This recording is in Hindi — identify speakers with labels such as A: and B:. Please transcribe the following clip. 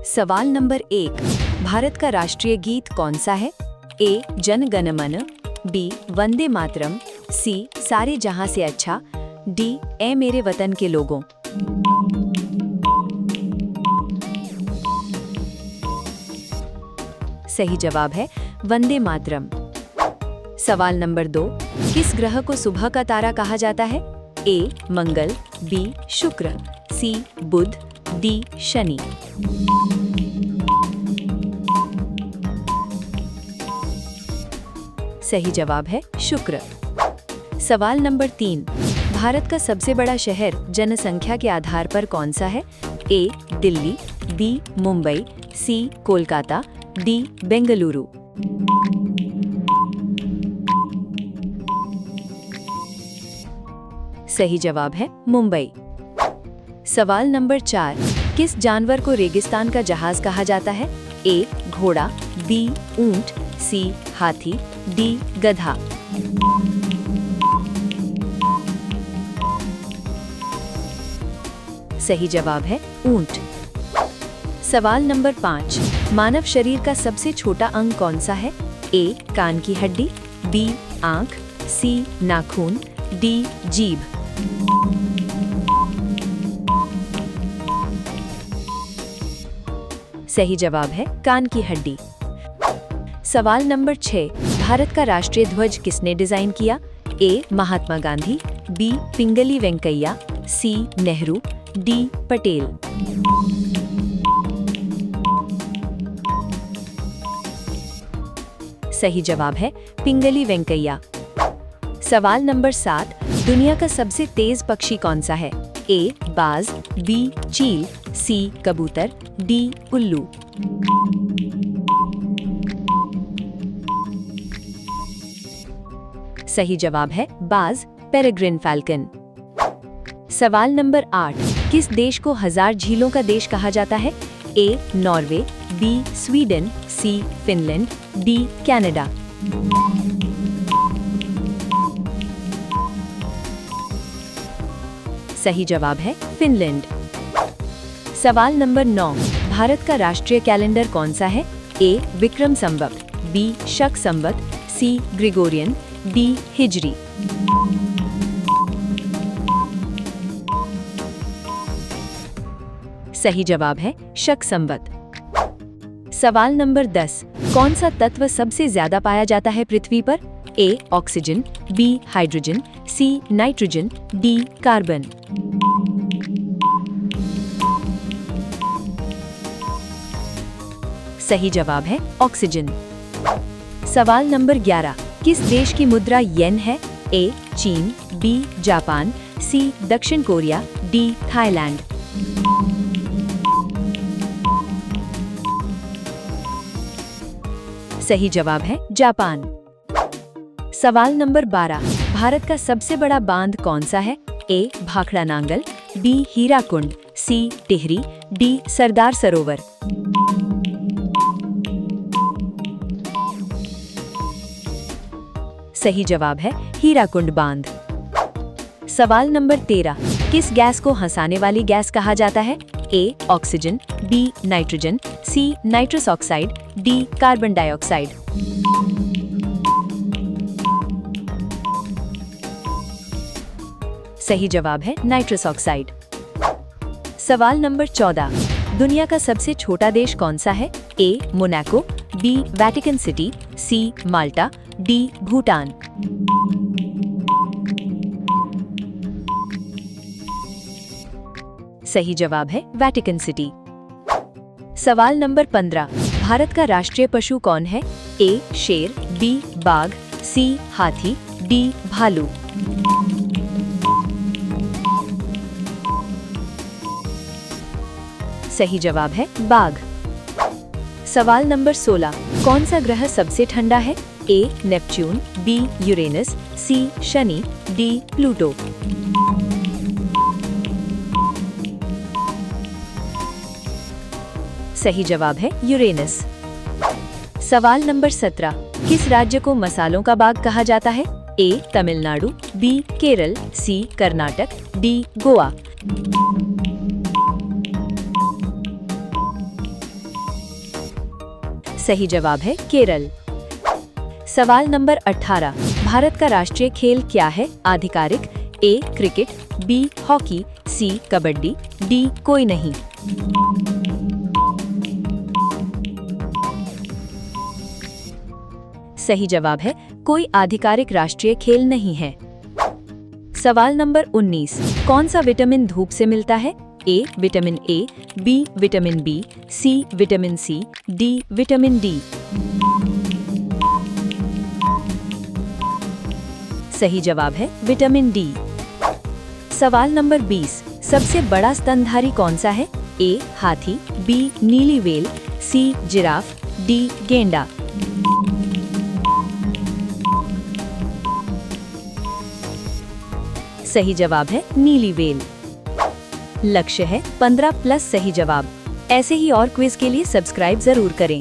A: सवाल नंबर 1, भारत का राष्ट्रीय गीत कौन सा है? ए जन गण मन, बी वंदे मातरम, सी सारे जहां से अच्छा, डी ए मेरे वतन के लोगों। सही जवाब है वंदे मातरम। सवाल नंबर 2, किस ग्रह को सुबह का तारा कहा जाता है? ए मंगल, बी शुक्र, सी बुध, डी शनि। सही जवाब है शुक्र। सवाल नंबर 3, भारत का सबसे बड़ा शहर जनसंख्या के आधार पर कौन सा है? ए दिल्ली, बी मुंबई, सी कोलकाता, डी बेंगलुरु। सही जवाब है मुंबई। सवाल नंबर 4, किस जानवर को रेगिस्तान का जहाज कहा जाता है? ए घोड़ा, बी ऊंट, सी हाथी, डी गधा। सही जवाब है ऊंट। सवाल नंबर 5, मानव शरीर का सबसे छोटा अंग कौन सा है? ए कान की हड्डी, बी आंख, सी नाखून, डी जीभ। सही जवाब है कान की हड्डी। सवाल नंबर 6, भारत का राष्ट्रीय ध्वज किसने डिजाइन किया? ए महात्मा गांधी, बी पिंगली वेंकैया, सी नेहरू, डी पटेल। सही जवाब है पिंगली वेंकैया। सवाल नंबर 7, दुनिया का सबसे तेज पक्षी कौन सा है? ए बाज, बी चील, सी कबूतर, डी उल्लू। सही जवाब है बाज, पेरेग्रिन फैल्कन। सवाल नंबर 8, किस देश को 1000 झीलों का देश कहा जाता है? A Norway, B Sweden, C Finland, D Canada. सही जवाब है फिनलैंड। सवाल नंबर 9, भारत का राष्ट्रीय कैलेंडर कौन सा है? ए विक्रम संवत, बी शक संवत, सी ग्रिगोरियन, डी हिजरी। सही जवाब है शक संवत। सवाल नंबर 10, कौन सा तत्व सबसे ज्यादा पाया जाता है पृथ्वी पर? A oxygen, B hydrogen, C nitrogen, D carbon. सही जवाब है ऑक्सीजन। सवाल नंबर 11, किस देश की मुद्रा येन है? ए चीन, बी जापान, सी दक्षिण कोरिया, डी थाईलैंड। सही जवाब है जापान। सवाल नंबर 12, भारत का सबसे बड़ा बांध कौन सा है? ए भाखड़ा नांगल, बी हीराकुंड, सी टिहरी, डी सरदार सरोवर। सही जवाब है हीराकुंड बांध। सवाल नंबर 13, किस गैस को हंसाने वाली गैस कहा जाता है? A oxygen, B nitrogen, C nitrous oxide, D carbon dioxide. सही जवाब है नाइट्रस ऑक्साइड। सवाल नंबर 14, दुनिया का सबसे छोटा देश कौन सा है? ए मोनाको, बी वेटिकन सिटी, सी माल्टा, डी भूटान। सही जवाब है वेटिकन सिटी। सवाल नंबर 15, भारत का राष्ट्रीय पशु कौन है? ए शेर, बी बाघ, सी हाथी, डी भालू। सही जवाब है बाघ। सवाल नंबर 16, कौन सा ग्रह सबसे ठंडा है? ए नेपच्यून, बी यूरेनस, सी शनि, डी प्लूटो। सही जवाब है यूरेनस। सवाल नंबर 17, किस राज्य को मसालों का बाग कहा जाता है? ए तमिलनाडु, बी केरल, सी कर्नाटक, डी गोवा। सही जवाब है केरल। सवाल नंबर 18, भारत का राष्ट्रीय खेल क्या है? आधिकारिक, ए क्रिकेट, बी हॉकी, सी कबड्डी, डी कोई नहीं। सही जवाब है कोई आधिकारिक राष्ट्रीय खेल नहीं है। सवाल नंबर 19, कौन सा विटामिन धूप से मिलता है? A vitamin A, B vitamin B, C vitamin C, D vitamin D. सही जवाब है विटामिन डी। सवाल नंबर 20, सबसे बड़ा स्तनधारी कौन सा है? ए हाथी, बी नीली व्हेल, सी जिराफ, डी गेंडा। सही जवाब है नीली व्हेल। लक्ष्य है 15+ सही जवाब। ऐसे ही और क्विज के लिए सब्सक्राइब जरूर करें।